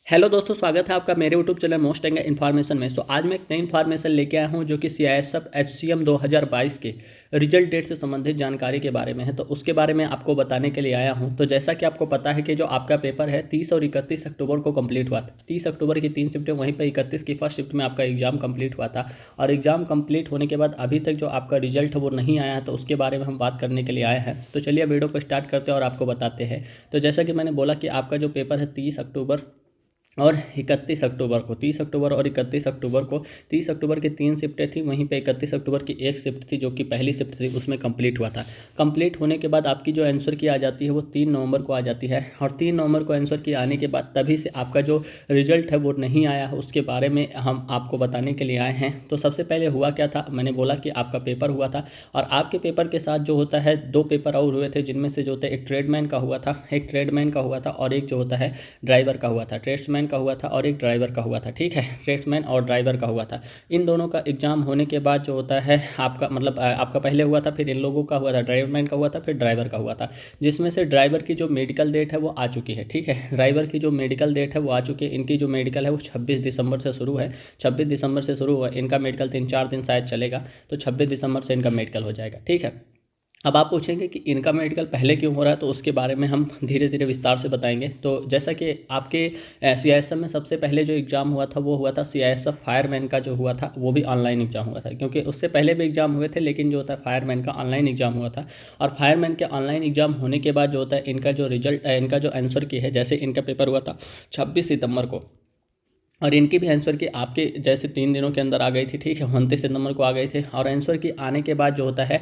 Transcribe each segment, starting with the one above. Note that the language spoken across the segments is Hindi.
हेलो दोस्तों, स्वागत है आपका मेरे यूट्यूब चैनल मोस्ट एंग इन्फॉर्मेशन में। आज मैं एक नई इन्फॉर्मेशन लेके आया हूं जो कि सीआईएसएफ HCM 2022 के रिजल्ट डेट से संबंधित जानकारी के बारे में है। तो उसके बारे में आपको बताने के लिए आया हूं। तो जैसा कि आपको पता है कि जो आपका पेपर है 30 और 31 अक्टूबर को कंप्लीट हुआ था। 30 अक्टूबर की 3 शिफ्टें, वहीं पर 31 की फर्स्ट शिफ्ट में आपका एग्जाम कंप्लीट हुआ था। और एग्जाम कंप्लीट होने के बाद अभी तक जो आपका रिजल्ट है वो नहीं आया है। तो उसके बारे में हम बात करने के लिए आए हैं। तो चलिए वीडियो को स्टार्ट करते हैं और आपको बताते हैं। तो जैसा कि मैंने बोला कि आपका जो पेपर है 30 अक्टूबर और 31 अक्टूबर को, 30 अक्टूबर और 31 अक्टूबर को, 30 अक्टूबर की 3 शिफ्टें थी, वहीं पे 31 अक्टूबर की एक शिफ्ट थी जो कि पहली शिफ्ट थी, उसमें कंप्लीट हुआ था। कंप्लीट होने के बाद आपकी जो आंसर की आ जाती है वो 3 नवंबर को आ जाती है। और 3 नवंबर को आंसर की आने के बाद तभी से आपका जो रिजल्ट है वो नहीं आया है। उसके बारे में हम आपको बताने के लिए आए हैं। तो सबसे पहले हुआ क्या था, मैंने बोला कि आपका पेपर हुआ था और आपके पेपर के साथ जो होता है 2 पेपर और हुए थे, जिनमें से जो होता है एक ट्रेडमैन का हुआ था, और एक जो होता है ड्राइवर का हुआ था। ट्रेड्समैन का हुआ था और एक ड्राइवर का हुआ था। ठीक है, ट्रेड्समैन और ड्राइवर का हुआ था। इन दोनों का एग्जाम होने के बाद जो होता है आपका आपका पहले हुआ था, फिर इन लोगों का हुआ था, ड्राइवरमैन का हुआ था, फिर ड्राइवर का हुआ था। जिसमें से ड्राइवर की जो मेडिकल डेट है वो आ चुकी है। ठीक है, ड्राइवर की जो मेडिकल डेट है वो आ चुकी है। इनकी जो मेडिकल है वो 26 दिसंबर से शुरू है। 26 दिसंबर से शुरू हुआ इनका मेडिकल, 3-4 दिन शायद चलेगा। तो 26 दिसंबर से इनका मेडिकल हो जाएगा। ठीक है, अब आप पूछेंगे कि इनका मेडिकल पहले क्यों हो रहा है, तो उसके बारे में हम धीरे धीरे विस्तार से बताएंगे। तो जैसा कि आपके सीआईएसएफ में सबसे पहले जो एग्ज़ाम हुआ था वो हुआ था सीआईएसएफ फायरमैन का जो हुआ था, वो भी ऑनलाइन एग्जाम हुआ था। क्योंकि उससे पहले भी एग्जाम हुए थे, लेकिन जो होता है फायरमैन का ऑनलाइन एग्जाम हुआ था। और फायरमैन के ऑनलाइन एग्जाम होने के बाद जो होता है इनका जो रिजल्ट, इनका जो आंसर की है, जैसे इनका पेपर हुआ था 26 सितंबर को, और इनकी भी आंसर की आपके जैसे 3 दिनों के अंदर आ गई थी। ठीक है, 29 सितंबर को आ गई थी। और आंसर की आने के बाद जो होता है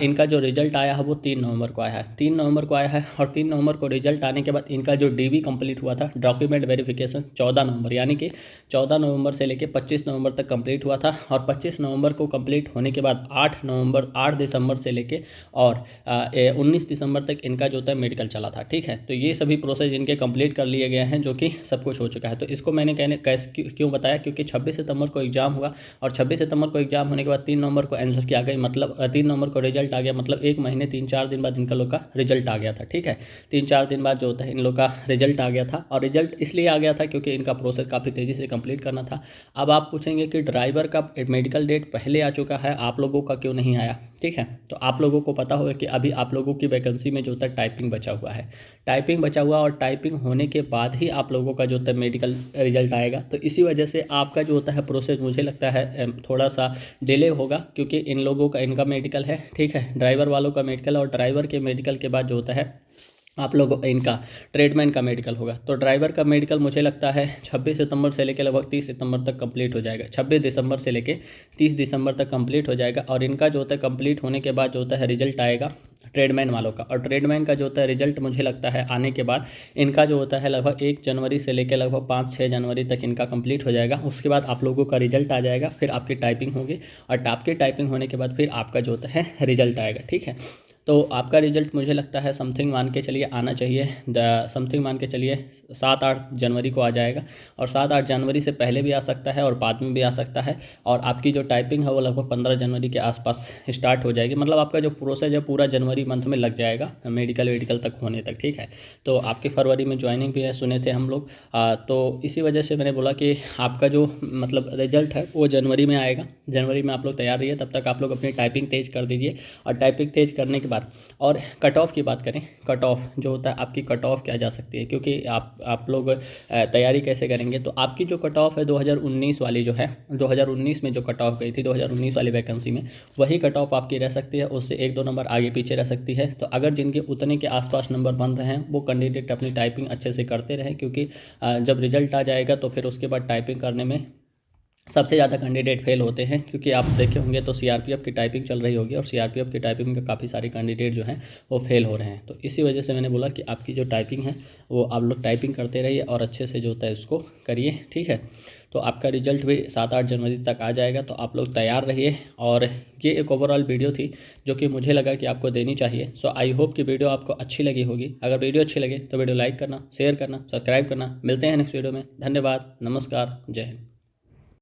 इनका जो रिजल्ट आया है वो 3 नवंबर को आया है। 3 नवंबर को आया है। और 3 नवंबर को रिजल्ट आने के बाद इनका जो डीवी कंप्लीट हुआ था, डॉक्यूमेंट वेरिफिकेशन, 14 नवंबर, यानी कि 14 नवंबर से लेकर 25 नवंबर तक कंप्लीट हुआ था। और 25 नवंबर को कंप्लीट होने के बाद 8 दिसंबर से लेके और 19 दिसंबर तक इनका जो था मेडिकल चला था। ठीक है, तो ये सभी प्रोसेस इनके कंप्लीट कर लिए गए हैं, जो कि सब कुछ हो चुका है। तो इसको मैंने क्यों बताया, क्योंकि 26 सितंबर को एग्जाम हुआ और 26 सितंबर को एग्जाम होने के बाद 3 नवंबर को आंसर की आ गई, मतलब 3 नवंबर को रिजल्ट आ गया, मतलब 1 महीने 3-4 दिन बाद इनका लोग का रिजल्ट आ गया था। ठीक है, 3-4 दिन बाद जो होता है इन लोग का रिजल्ट आ गया था। और रिजल्ट इसलिए आ गया था क्योंकि इनका प्रोसेस काफ़ी तेज़ी से कंप्लीट करना था। अब आप पूछेंगे कि ड्राइवर का मेडिकल डेट पहले आ चुका है, आप लोगों का क्यों नहीं आया। ठीक है, तो आप लोगों को पता होगा कि अभी आप लोगों की वैकेंसी में जो होता है टाइपिंग बचा हुआ है। टाइपिंग बचा हुआ, और टाइपिंग होने के बाद ही आप लोगों का जो होता है मेडिकल रिजल्ट आएगा। तो इसी वजह से आपका जो होता है प्रोसेस मुझे लगता है थोड़ा सा डिले होगा, क्योंकि इन लोगों का इनका मेडिकल है। ठीक है, ड्राइवर वालों का मेडिकल, और ड्राइवर के मेडिकल के बाद जो होता है आप लोग इनका ट्रेडमैन का मेडिकल होगा। तो ड्राइवर का मेडिकल मुझे लगता है 26 सितंबर से लेकर लगभग 30 सितंबर तक कंप्लीट हो जाएगा। 26 दिसंबर से लेकर 30 दिसंबर तक कंप्लीट हो जाएगा। और इनका जो होता है कंप्लीट होने के बाद जो होता है रिजल्ट आएगा ट्रेडमैन वालों का। और ट्रेडमैन का जो होता है रिजल्ट मुझे लगता है आने के बाद इनका जो होता है लगभग 1 जनवरी से लेकर लगभग 5-6 जनवरी तक इनका कंप्लीट हो जाएगा। उसके बाद आप लोगों का रिजल्ट आ जाएगा, फिर आपकी टाइपिंग होगी, और आपकी टाइपिंग होने के बाद फिर आपका जो होता है रिजल्ट आएगा। ठीक है, तो आपका रिजल्ट मुझे लगता है समथिंग मान के चलिए आना चाहिए, समथिंग मान के चलिए 7-8 जनवरी को आ जाएगा। और 7-8 जनवरी से पहले भी आ सकता है और बाद में भी आ सकता है। और आपकी जो टाइपिंग है वो लगभग 15 जनवरी के आसपास स्टार्ट हो जाएगी। मतलब आपका जो प्रोसेस है पूरा जनवरी मंथ में लग जाएगा मेडिकल तक होने तक। ठीक है, तो आपकी फरवरी में ज्वाइनिंग भी है, सुने थे हम लोग। तो इसी वजह से मैंने बोला कि आपका जो रिजल्ट है वो जनवरी में आएगा। जनवरी में आप लोग तैयार रहिए, तब तक आप लोग अपनी टाइपिंग तेज़ कर दीजिए। और टाइपिंग तेज़ करने के बाद, और कट ऑफ की बात करें, कट ऑफ जो होता है आपकी कट ऑफ क्या जा सकती है, क्योंकि आप लोग तैयारी कैसे करेंगे। तो आपकी जो कट ऑफ है 2019 वाली जो है, 2019 में जो कट ऑफ गई थी 2019 वाली वैकेंसी में, वही कट ऑफ आपकी रह सकती है। उससे 1-2 नंबर आगे पीछे रह सकती है। तो अगर जिनके उतने के आसपास नंबर बन रहे हैं वो कैंडिडेट अपनी टाइपिंग अच्छे से करते रहें, क्योंकि जब रिजल्ट आ जाएगा तो फिर उसके बाद टाइपिंग करने में सबसे ज़्यादा कैंडिडेट फेल होते हैं। क्योंकि आप देखे होंगे तो सीआरपीएफ की टाइपिंग चल रही होगी, और सीआरपीएफ की टाइपिंग में काफ़ी सारे कैंडिडेट जो हैं वो फेल हो रहे हैं। तो इसी वजह से मैंने बोला कि आपकी जो टाइपिंग है वो आप लोग टाइपिंग करते रहिए और अच्छे से जो होता है इसको करिए। ठीक है, तो आपका रिजल्ट भी 7-8 जनवरी तक आ जाएगा। तो आप लोग तैयार रहिए। और ये एक ओवरऑल वीडियो थी जो कि मुझे लगा कि आपको देनी चाहिए। सो आई होप कि वीडियो आपको अच्छी लगी होगी। अगर वीडियो अच्छी लगे तो वीडियो लाइक करना, शेयर करना, सब्सक्राइब करना। मिलते हैं नेक्स्ट वीडियो में। धन्यवाद, नमस्कार, जय हिंद।